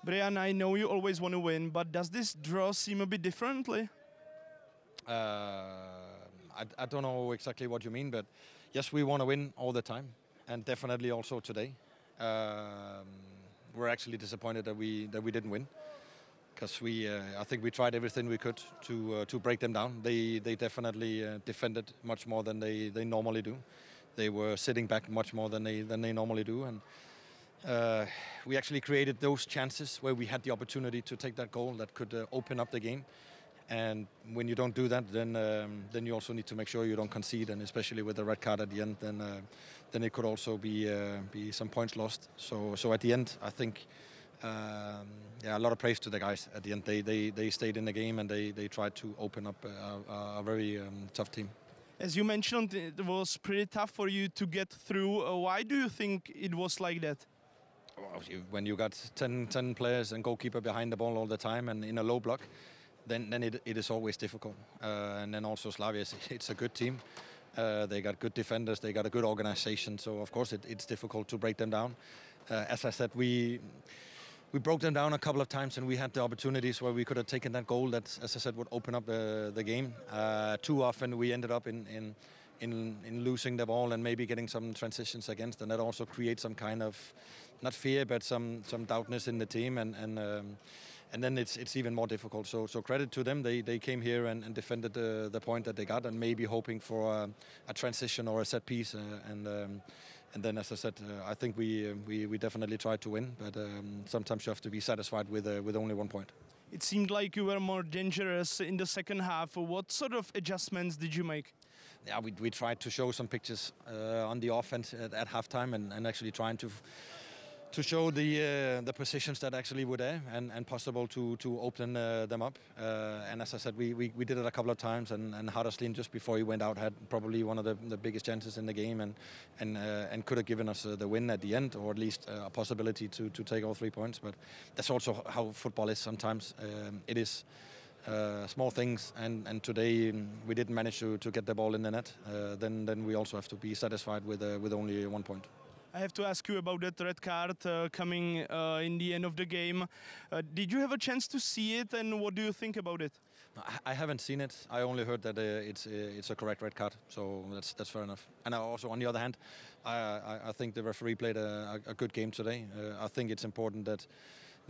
Brian, I know you always want to win, but does this draw seem a bit differently? I don't know exactly what you mean, but yes, we want to win all the time, and definitely also today. We're actually disappointed that we didn't win, because I think we tried everything we could to break them down. They definitely defended much more than they normally do. They were sitting back much more than they normally do, and we actually created those chances where we had the opportunity to take that goal that could open up the game. And when you don't do that, then you also need to make sure you don't concede, and especially with the red card at the end, then it could also be some points lost. So at the end, I think a lot of praise to the guys. At the end, they stayed in the game, and they tried to open up a very tough team. As you mentioned, it was pretty tough for you to get through. Why do you think it was like that? Well, when you got 10 players and goalkeeper behind the ball all the time and in a low block, then it is always difficult. And then also Slavia, it's a good team. They got good defenders, they got a good organization, so of course it's difficult to break them down. As I said, we broke them down a couple of times, and we had the opportunities where we could have taken that goal that, as I said, would open up the game. Too often we ended up in losing the ball and maybe getting some transitions against, and that also creates some kind of, not fear, but some doubtness in the team, and then it's even more difficult. So credit to them. They came here and defended the point that they got, and maybe hoping for a transition or a set piece. And then, as I said, I think we definitely tried to win, but sometimes you have to be satisfied with only 1 point. It seemed like you were more dangerous in the second half. What sort of adjustments did you make? Yeah, we tried to show some pictures on the offense at halftime, and actually trying to show the positions that actually were there and possible to open them up. And as I said, we did it a couple of times, and Huddersfield just before he went out had probably one of the biggest chances in the game, and could have given us the win at the end, or at least a possibility to take all 3 points. But that's also how football is sometimes. It is small things, and today we didn't manage to get the ball in the net. Then we also have to be satisfied with only 1 point. I have to ask you about that red card coming in the end of the game. Did you have a chance to see it, and what do you think about it? I haven't seen it. I only heard that it's a correct red card, so that's fair enough. And also, on the other hand, I think the referee played a good game today. I think it's important that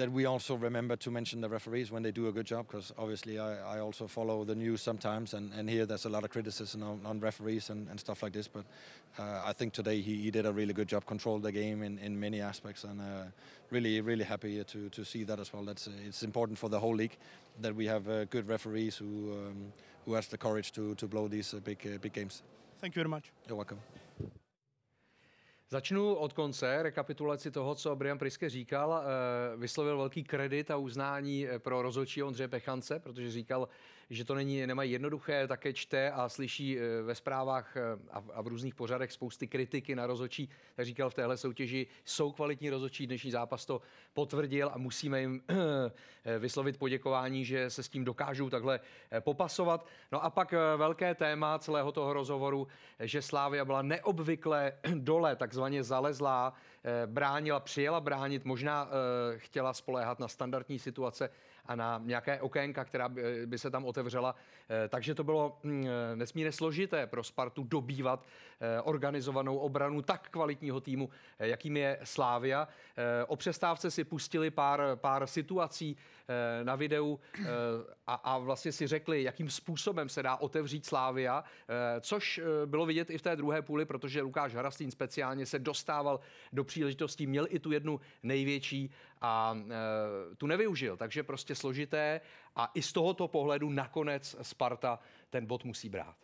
we also remember to mention the referees when they do a good job, because obviously I also follow the news sometimes, and here there's a lot of criticism on referees and stuff like this, but I think today he did a really good job, controlled the game in many aspects, and really happy to see that as well. It's important for the whole league that we have good referees who has the courage to blow these big games. Thank you very much. You're welcome. Začnu od konce, rekapitulaci toho, co Brian Priske říkal. Vyslovil velký kredit a uznání pro rozhodčího Ondřeje Pechance, protože říkal, že to nemají jednoduché, také čte a slyší ve zprávách a v různých pořadech spousty kritiky na rozhodčí. Tak říkal, v téhle soutěži jsou kvalitní rozhodčí, dnešní zápas to potvrdil a musíme jim vyslovit poděkování, že se s tím dokážou takhle popasovat. No a pak velké téma celého toho rozhovoru, že Slavia byla neobvykle dole, takzvaně zalezlá, bránila, přijela bránit, možná chtěla spoléhat na standardní situace a na nějaké okénka, která by se tam otevřela. Takže to bylo nesmírně složité pro Spartu dobývat organizovanou obranu tak kvalitního týmu, jakým je Slavia. O přestávce si pustili pár situací na videu a vlastně si řekli, jakým způsobem se dá otevřít Slavia, což bylo vidět i v té druhé půli, protože Lukáš Harastín speciálně se dostával do příležitostí, měl i tu jednu největší a tu nevyužil, takže prostě složité a i z tohoto pohledu nakonec Sparta ten bod musí brát.